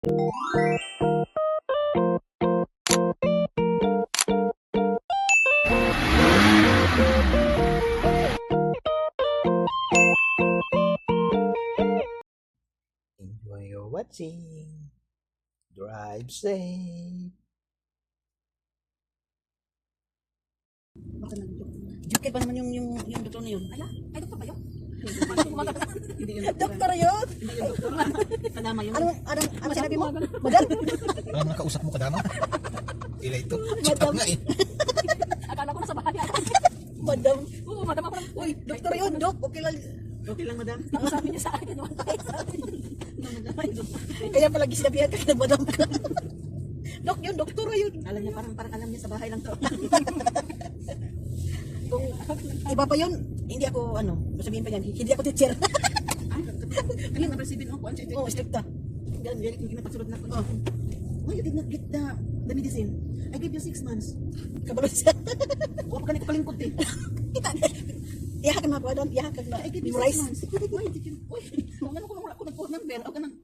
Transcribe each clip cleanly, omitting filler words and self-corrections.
Enjoy your watching. Drive safe. Baka joke ba naman yung doktor na yun? Ala, ay doktor ba yun? Hindi yung doktor yun. Hindi yung doktor. Kadama yun. Ano sinabi mo? Madam? Alam na kausap mo kadama? Ila ito. Check up nga eh. Akala ko nasa bahay. Madam. Oo, madam ako lang. Uy, doktor yun, dok. Okay lang. Okay lang, madam. Ang sabi niya sa akin, kaya palagi sinabihan ka na madam ka. Dok, yun, doktor yun. Alam niya, parang alam niya sa bahay lang to. Kung iba pa yun, hindi ako, sabihin pa yan, hindi ako teacher. Kaya napresibin ako, oo, stricta. Ganyan, hindi napagsulot na ako. Why you did not get the medicine? I gave you 6 months. Kabalo siya. Huwag ka nito kalingkod eh. Iyahakan mga kuha doon, iyahakan na. I gave you 6 months. Why did you, uy, kung ano ko nag-phone number, ako nang,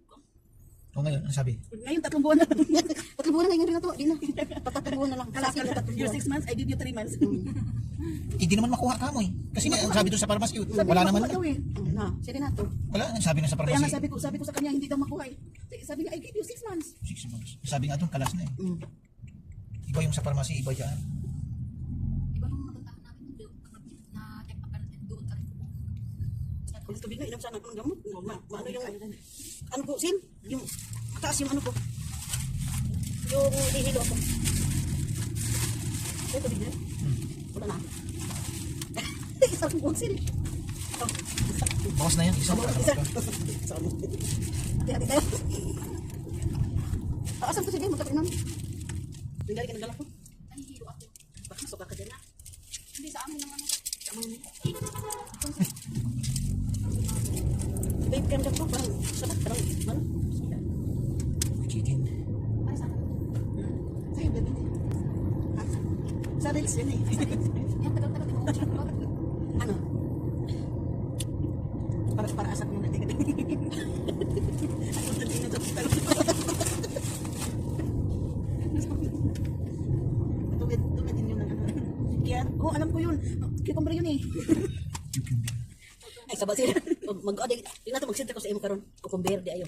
O ngayon, ano sabi? ngayon 3 buwan na. 3 buwan na ngayon rin na to. Di na. 3 buwan na lang. Sa akin na 3 buwan. Your 6 months, I give you 3 months. Hindi naman makuha ka mo eh. Kasi nga, sabi doon sa pharmacy, wala naman. Sige na to. Wala, sabi na sa Kaya nga pharmacy. sabi ko sa kanya, hindi daw makuha eh. Sabi niya, I give you 6 months. 6 months. Sabi nga doon, kalas na eh. Iba yung sa pharmacy, iba dyan. Iba nung napuntahan namin doon, na check up natin doon ka rin. Kung tubig na, inam sana ako ng gamot. Ano yung, ano po, Sin? Yung, mataas yung ano ko. Yung hihilo ako. Ay, tubig na. Wala na. Isang po, Sin. Bawas na yan, isang Isa. Hati-hati tayo. Asan po sige, magkatinan. Tinggali ka ng galak ko. Nahihilo ako. Baka masuka ka dyan na. Hindi sa amin naman. Sa mga nito. Babe, kaya mo parang sabat, parang, ano? chicken. Para sa akin. Sa'yo, babe. Sa reels yan eh. Yan, tagal-tagal din ako. Ano? Para asap mo na. Teka. Ako na din ito. Tugad din yun ng ano. Kaya, alam ko yun. Cucumber yun eh. Ay, sabat sila. Mag-order. Hindi natin mag-senta ko sa imo karon. Cucumber, di ayo.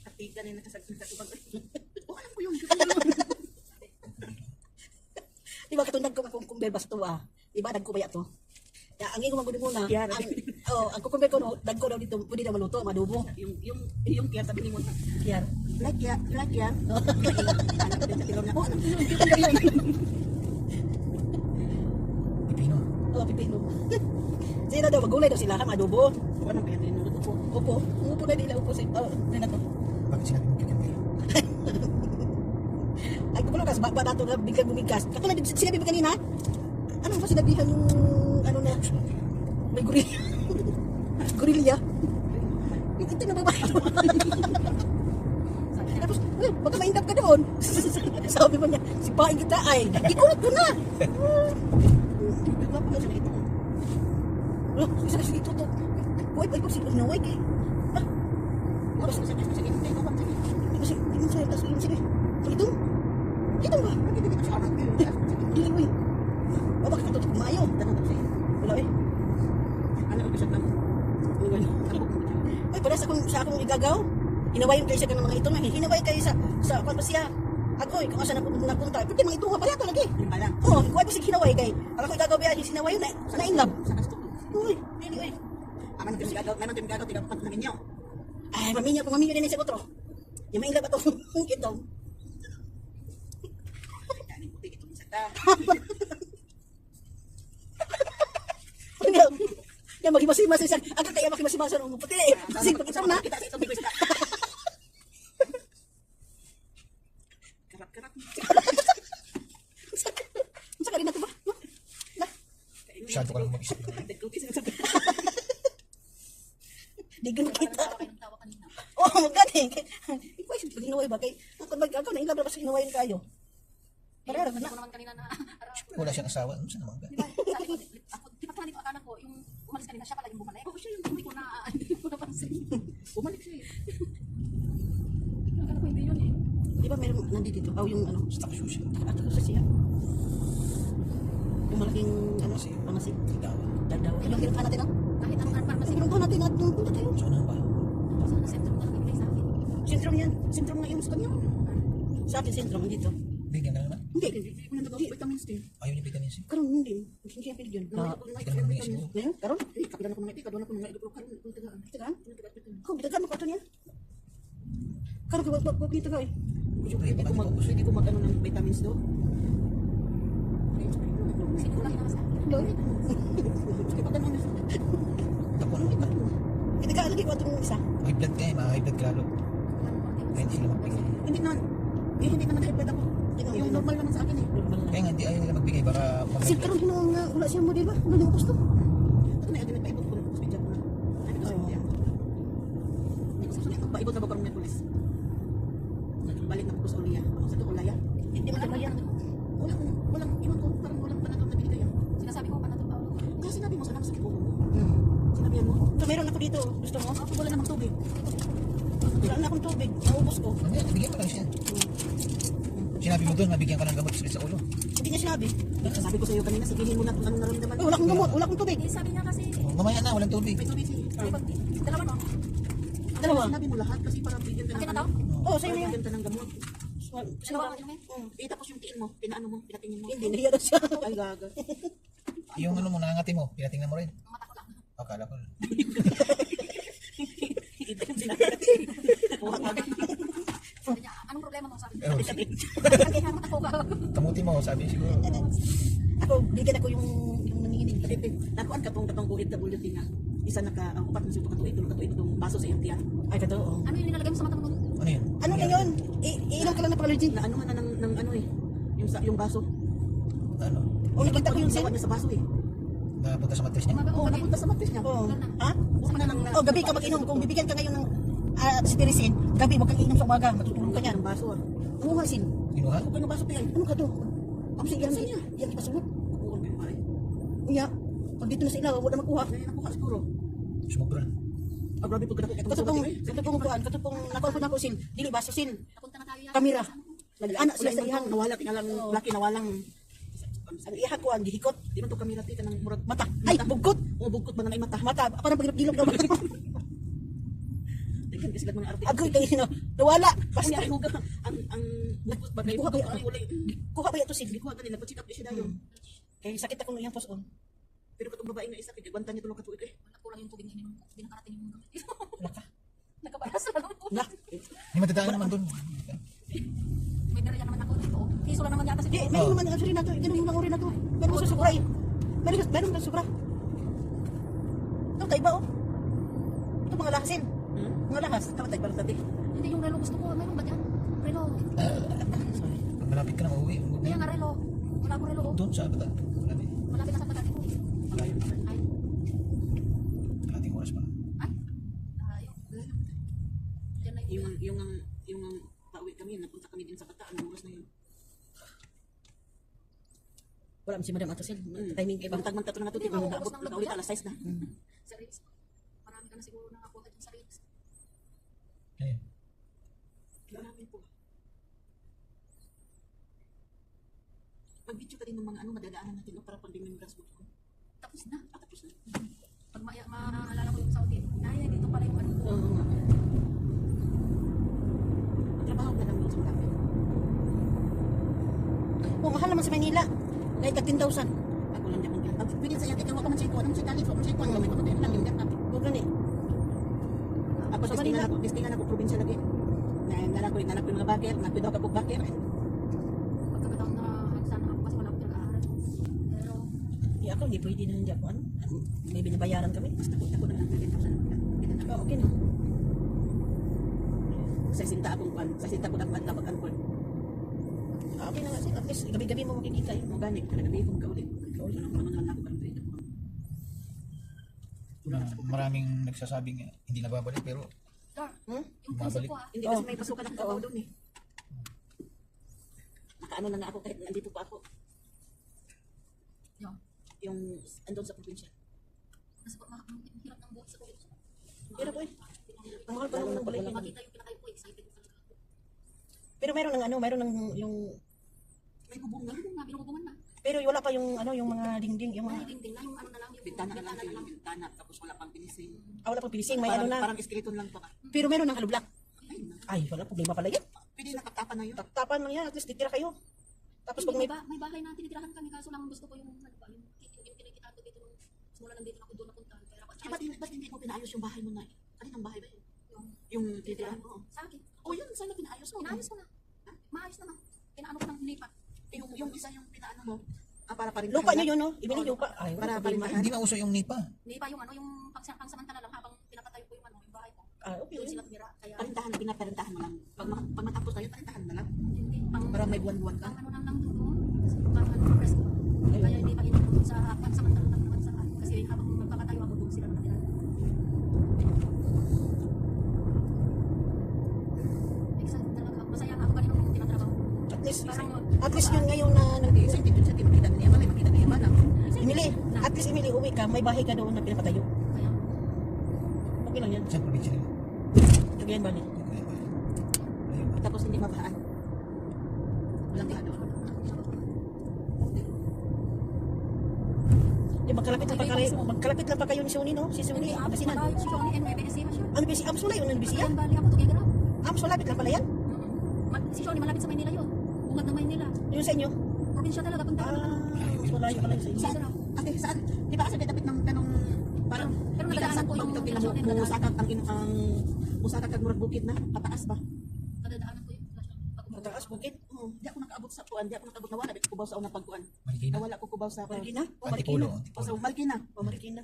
At tika na nakasagsin sa tubag. Alam ko yun. Di ba katundag ko cucumber basta to Diba, dagko ba to? Ya, ang ingon magud muna. Ang cucumber ko no, dagko daw dito, pwede na maluto, madubo. Yung kaya sabi ni mo. Kaya, like ya. Anak din sa tilon na. Anak din cucumber yun. Pipino. Pipino. Sila daw, magulay daw sila, madubo. Ano ba yan? Upo. Upo na nila, upo. Na to. Bakit sinabi mo cucumber? Ay, kukulo ka, ba nato na biglang bumigas. Katulad sinabi mo kanina, ano ba sinabihan yung, ano na, may gorilla. Gorilla. Yung ito na babae. Tapos, baka maindap ka doon. Sabi mo niya, sipain kita ay, ikulot ko na. Nagpapa nga siya ito. Isa na siya ito to. Huwag siya naway kay. Tapos, sige. Hindi mo sa'yo, tapos yun, sige. Ito ba? Dili mo eh. Bakit ito kumayo? Wala eh. Ano ang bisag na mo? Ay, para sa akong igagaw. Hinawayon kayo siya ng mga ito nga. Hinawayon kayo sa kwan ba siya? Agoy, kung asa napunta. Pwede mga ito nga pala ito lagi. Oo, kuha ko siya hinaway kay. Ako igagaw ba yan, hinawayon na inlab. Uy, dili eh. Aman natin igagaw, tiga pat na ninyo. Ay, maminyo din sa otro. Yung mainglab ato, ito. Yan maghimas-himas siya. Agad tayo maghimas-himas ng puti. Kasi pag-isam na. Karap-karap. Saka rin natin ba? Masyado ka lang mag-isip. Digan kita. Tawa kayo ng tawa kanina. Oo, magaling. Ikaw ay pag hinaway ba? Kung mag-agaw na ilabas hinawayin kayo. Parang Hindi na. ko naman kanina na. Wala siyang asawa. Ano siya naman? Di ba? Sabi ko, di ba kanina akala ko, yung umalis kanina siya pala yung bumalik. Oo, siya yung hindi ko napansin. Bumalik siya eh. Akala ko Di ba meron nandito dito? Yung ano, Stock shoes. at sa siya. Yung malaking ano, pamasid. Dadaw. Pinuntahan natin ang. Kahit anong pharmacy. Pinuntahan natin at punta tayo. So, ano ba? Sana sentro na nagbigay sa akin. Sentrum yan. Sentrum nga yung sa kanya. Sa akin sentrum dito. Bigyan ka na naman. Hindi. Hindi ko nagagawa vitamins din. Ayaw niya vitamins C. Karon hindi. Hindi siya pili dyan. Hindi ka naman may siguro. Ngayon, karon? Kapilan ako ng iti, kaduna ko ng iti, pero karon ito tagaan. Tagaan? Kung bitagan mo ka ito niya. Karon ka wag dito ka eh. Pwede ko mag-ano ng vitamins do. Siguro lang yung sa akin. Doon. Sige, pag ganun. Ako na. Hindi ka lagi ko itong isa. High blood ka eh. High blood ka lalo. Kaya hindi sila magbigay. Hindi naman. Hindi naman high blood ako. Yung normal naman sa akin eh. Kaya nga hindi ayaw nila magbigay. Baka Kasi mag-high karon blood. hinong nga wala siya mo di ba? Wala yung gusto. Ito na, ito na, paibot ko na. Speed job ko na. Ay, ito sa hindi yan. Paibot sa bakarong Merkulis. Balik na po sa Uliya. Ako sa Ulaya. Hindi mo yan. Walang, iwan ko, parang walang panatong na binigay yan. Sinasabi ko panatong Paolo. Kaya sinabi mo, sana sakit ulo mo. Sinabi mo. So meron ako dito. Gusto mo? Ako wala namang tubig. Wala na akong tubig. Naubos ko. Ano yan? Bigyan mo lang siya. Sinabi mo doon, mabigyan ka ng gamot sakit sa ulo. Hindi niya sinabi. Sabi ko sa iyo kanina, sabihin mo na kung anong naramdaman. Wala akong gamot. Wala akong tubig. Eh, sabi niya kasi, Oh, mamaya na, walang tubig. may tubig siya. Dalawa no? Dalawa. Sinabi mo lahat kasi para bigyan ka Akin na ng daw? Oo, sa'yo na yan. bigyan ka ng gamot. Sinawa. Eh, tapos yung tiin mo, pinaano mo, pinatingin mo. Hindi, nahiya na siya. Ay, gaga. Yung ano mo, nangangati mo, pinatingnan mo rin. Ang mata ko lang. Akala ko. Ito yung sinabi. Sabi niya, anong problema mo? Sabi niya, Oh, kaya naman ako ka. kamuti mo, sabi siguro. Ako, bigyan ako yung nanginginig. Nakuan ka tong guhit ka bulot nga. Isa naka ang upat na sito katuig, tulo katuig itong baso sa iyang tiyan. Ay, totoo. Ano yung nilalagay mo sa mata mo? Ano yun? Ano na yun? Iinom ka lang na Pangalogy. Na ano na ng ano eh. Yung baso. Ano? O, nakita ko yung ginawa sen. niya sa baso eh. Napunta sa matris niya? Oo, napunta sa matis niya. Oo. Ha? Huwag na lang O, gabi ka mag-inom. Kung bibigyan ka ngayon ng spirisin, gabi huwag kang inom sa umaga. Matutulog ka niyan. ng baso ah. Oo nga, sin. Kinuha? Huwag ka ng baso pinay. Ano ka to? Ang sige, Saan niya? yan ipasunod. Kukuha kayo pare. Iya. Pag dito na sa ilaw, wala makuha. Ngayon nakuha siguro. Sumubra. Ah, grabe pag ako. Katupong kuhan, katupong nakuha ko na ko sin. Dili baso sin. Napunta na tayo yan. Kamera. Nag-anak sila sa ihang. Nawala, tingalang laki nawalang. Ang ihang kuhan, gihikot. Di man to kamera ti kanang murag Mata. Ay, bugkot. O bugkot ba na mata. Mata. Parang pagilap-gilap naman. Tingnan kasi mga arte. Agoy kayo na. Nawala. Kasi Basta. huga ang bugkot ba kay Kuha ba bugkot yan? ay ulay. Kuha ba ito sin? Hindi ko agad nagpa-check up siya dayon. Kaya sakit ako nung iyang poson. Pero katong babae nga isa kay gwanta niya tulong katuig eh. Wala kulang yung tubig na ininom ko. Hindi nakarating yung gamit. Wala ka. Nagkaparas na lang po. Na. Hindi matadaan naman doon. May dara naman ako dito. Piso lang naman yata si Di, meron naman ang suri na to. Ganun yung mga uri na to. Meron mo sa sobra eh. Meron sa sobra. Ito, tayo ba oh? Ito mga lahasin. Mga lahas. Kamatay pala tati. Hindi yung relo gusto ko. Meron ba dyan? Relo. Sorry. Pag malapit ka na mauwi. Kaya nga relo. Wala ko relo. Doon sa bata. Malapit. Malapit na sa pagkatin ko. Malayo. Ay. Kalating oras pa. Ay. Ayaw. Diyan na yun. Yung pauwi kami, napunta kami din sa Bata, anong oras na yun? Wala si Madam Atosil. Timing kay Ibang tagman tato na nato, Hindi, naabot maubos ng na ulit alas 6 na. Sa Reels. Marami ka na siguro nakapunta dun sa Reels. Ayun. Marami po. Mag-video ka din ng mga ano, madadaanan natin no, para pag din yung grassroots ko. Tapos na. Tapos na. Pag maalala ko yung Saudi. Ay, dito pala yung ano. Oo nga. Trabaho ka lang doon sa Bulacan. Oh, mahal naman sa Manila. Kahit 10,000. Ako lang din ang pag bigyan sa iyo, ikaw ka man siya ko, anong siya kalit, anong siya ko, ang gamit ko din lang yung gata. Huwag gani. Ako Sa testingan Manila. ako, testingan ako probinsya lagi. Nanak ko yung mga bakit, napidaw ka po bakit. Pagkakataon na sana ako kasi wala ko nag-aaral. Pero, Di ako, hindi pwede na hindi ako. Ano? May binabayaran kami. Basta ako na lang, 15,000. Oh, okay na. Sa sinta akong pan, sa sinta ko dapat kapag anpon. Okay na nga. At least, gabi-gabi mo makikita yun. Mo gani, kada gabi kong kaulit. Kaulit ang mga anak ko kan dito. Maraming nagsasabing hindi na babalik pero Dar, Hmm? yung puso Bumabalik. ko ah. Hindi kasi may pasukan ang trabaho doon eh. Nakaano na nga ako kahit nandito pa ako. Yung, Yung andun sa probinsya. kasi hirap ng buhay sa kulit. Pero po eh. Ang mahal pa naman ng balik. Makita yung pinakayo ko, excited ko talaga ako. Pero meron ng ano, meron ng yung, May bubong na. Ano nga, binubungan na. pero wala pa yung ano, yung mga dingding, yung Ay, mga, dingding na, yung ano na lang, yung Bintana na lang yung bintana. Tapos wala pang pinising. wala pang pinising, may ano na. Parang skeleton lang pa. Pero meron ng hollow block. Ay, na. Ay, wala problema pala yan. Pwede nakatapan na yun. Tapan lang yan, at least titira kayo. Tapos pag may, may bahay na tinitirahan kami, kaso lang gusto ko yung, ano ba, yung kinikita ko dito nung simula nang dito ako doon napunta. Kaya ako, Ba't hindi mo pinaayos yung bahay mo na? Kaninang bahay ba yun? yung Yung titirahan mo. sa akin. Oh, yun. Sana pinaayos mo. Inayos ko na. Maayos naman. Pinaano ko ng lipat. Yung isa yung pinaano mo. Para pa rin. lupa nyo yun, no? Ibili lupa. Ay, Para wala pa rin problema. Hindi mauso yung nipa. Lipa yung ano, yung pangsamantala lang habang pinapatayo ko yung ano, yung bahay ko. Ah, okay. Doon sila tumira. Kaya, Parintahan, pinaparintahan mo lang. Pag matapos na yun, parintahan na lang. hindi, Para may buwan-buwan ka. ang ano lang doon. Kasi parang ano, press ko. Kaya hindi pa inabot sa pangsamantala lang naman sa kasi habang magpapatayo ako doon sila nakatira. Excited talaga. Masaya nga ako kanina nung tinatrabaho. At least yun ngayon na Hindi, sa hindi sa makita niya, malay makita niya man. Emily, at least Emily, uwi ka, may bahay ka doon na pinapatayo. Kaya, Okay lang yan. Saan probinsya nila? Cagayan Valley. Ayun. Tapos hindi mabahaan. Walang baha doon. Di, magkalapit lang pa kayo ni Suni, no? Si Suni, Pangasinan. malayo si Johnny and Bebe Ecija siya. Ano ba si Ams, wala yun, ano ba siya? Ayan, bali ako tugigaraw. Ams, malapit lang pala yan. Si Johnny malapit sa Maynila yun. Bungad ng Maynila. Yung sa inyo. Probinsya talaga, punta ka Ah, mas malayo pala yun sa inyo. Saan? Ate, saan? Di ba kasi may dapit ng ganong parang Pero di ka nadaanan sa ko yung pagkakila mo musakag ang musakag kag murag bukid na pataas ba? Kadadaanan ko yun. Mataas, bukid. Oo, di ako nakaabot sa kuan, di ako nakaabot nawala di ko kubaw sa unang pagkuan. Marikina. Nawala ko kubaw sa Marikina? O, Antipolo. Marikina. O sa Malkina. O, Marikina.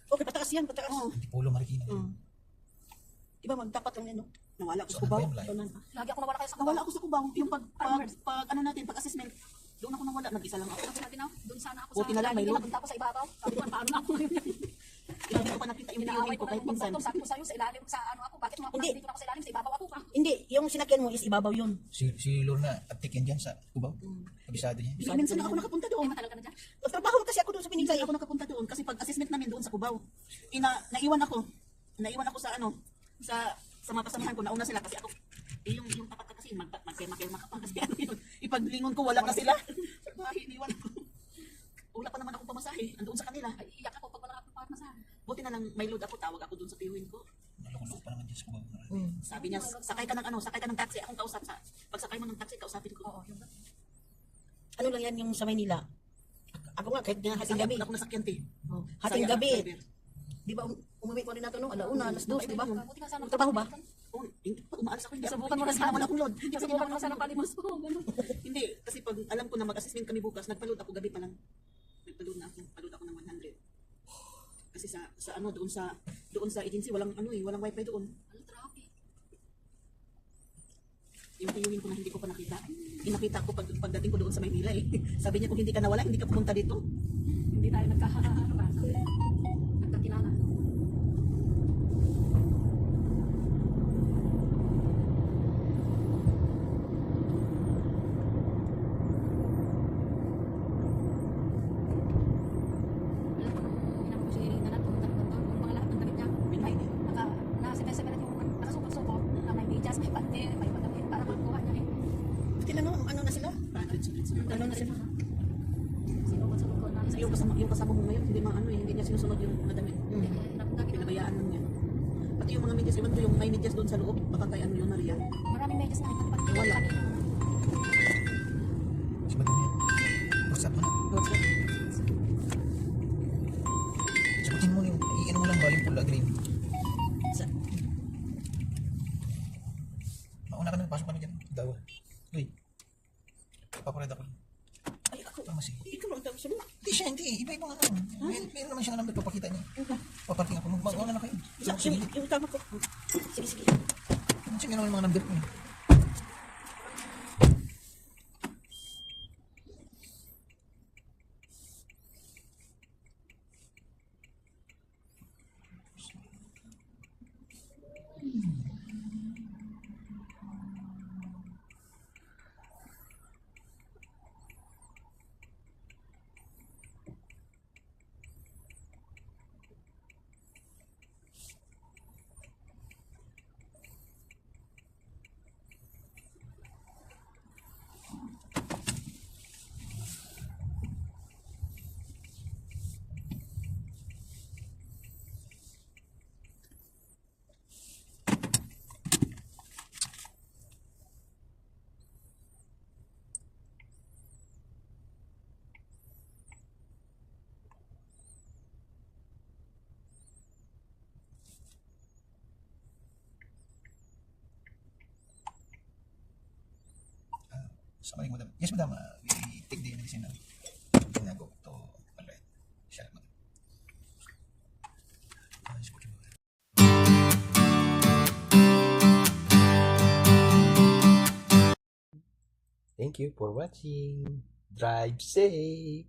Okay, pataas yan, pataas. Oo. Antipolo, Marikina. Di ba, magdapat lang yan, no? Nawala ko sa So, kubaw. ano ba yung layo? Lagi ako nawala kayo sa Nawala ako sa kubaw yung pag ano natin pag assessment. Doon ako nawala, nag-isa lang ako. Sabi na, doon sana ako Buti na lang, may Lagi load. napunta ako sa ibabaw. Sabi ko, paano na ako ngayon? Hindi ko pa nakita yung Inaaway tiyuhin ko ko na kahit yung minsan. magpapatong. Sabi ko sa'yo, sa ilalim, sa ano ako, bakit Hindi. dito na ako sa ilalim, sa ibabaw ako ka. Hindi, yung sinakyan mo is ibabaw yun. Si Lorna, aptik yan dyan sa Cubao. Kabisado niya. Hindi minsan na ako nakapunta Ay, doon. matagal ka na dyan. Nagtrabaho kasi ako doon sa Minsan Pininsay. ako nakapunta doon kasi pag assessment namin doon sa Cubao. Naiwan ako sa ano sa mga kasamahan ko, nauna sila kasi ako yung tapat ka kasi magkema ka pa kasi ano yun, ipaglingon ko wala na sila. Sa bahay, iniwan ako. Wala pa naman akong pamasahe, andoon sa kanila. Ay, iyak ako pag wala akong pamasahe. Buti na lang may load ako, tawag ako doon sa tiyuhin ko. Naloko-loko pa naman dyan sa Cubao. Sabi niya, sakay ka ng taxi, akong kausap sa. Pagsakay mo ng taxi, kausapin ko. Oo, yung Ano lang yan yung sa Maynila. Ako nga, kahit nga hating gabi. Ako nasakyan, ti. Hating Saya, gabi. driver. Di ba, umuwi ko rin natin, no? Alauna, alas 2, di ba? buti nga sana. Trabaho ba? Oh, hindi, pag umaalis ako, hindi ako. Subukan mo na Kasi sana. wala akong load. Subukan mo na sana palimos ko. Hindi, kasi pag alam ko na mag-assessment kami bukas, nagpa-load ako gabi pa lang. Nagpa-load na ako, pa-load ako ng 100. Kasi sa ano doon sa agency walang ano walang wifi doon. Ano, traffic. Yung tiyuhin ko na hindi ko pa nakita. Inakita ko pagdating ko doon sa Maynila eh. Sabi niya kung hindi ka nawala, hindi ka pumunta dito. Hindi tayo nagkakaano ba? Nagkakilala. Alam ko nung inano ko si Nanat, pumunta ng doktor, yung mga lahat ng damit niya, May naka-sepesepelat yung nakasupot-supot, na may medyas, may pante, may madamit, para makuha niya eh. Buti na, no? Ano na sila? Ano na sila? Sinubot-subot ko na isa-isa. Yung kasama mo ngayon, hindi niya sinusunod yung mga damit. Napunta kita. Pinabayaan lang niya. Pati yung mga medyas, iwan ko yung may medyas doon sa loob, baka kay ano yun, Maria. Maraming medyas na ito. Wala. Si Madam yan. WhatsApp mo na. Sagutin mo yung, iinom mo lang ba yung pula green? Mauna ka na, pasok ka na dyan. Dawal. Uy. Papareda ko lang. Ay, ako. Pharmacy. Ikaw lang tawag sa'yo. Hindi siya, hindi. Iba-iba nga lang. Meron naman siya number, papakita niya. Paparking ako. Magbago na kayo. Sige. Yung tama ko. Sige, sige. Sige naman yung mga number ko. Sa so, madam. Yes, madam. We take the medicine now. Go to alright. Siya, madam. Thank you for watching. Drive safe.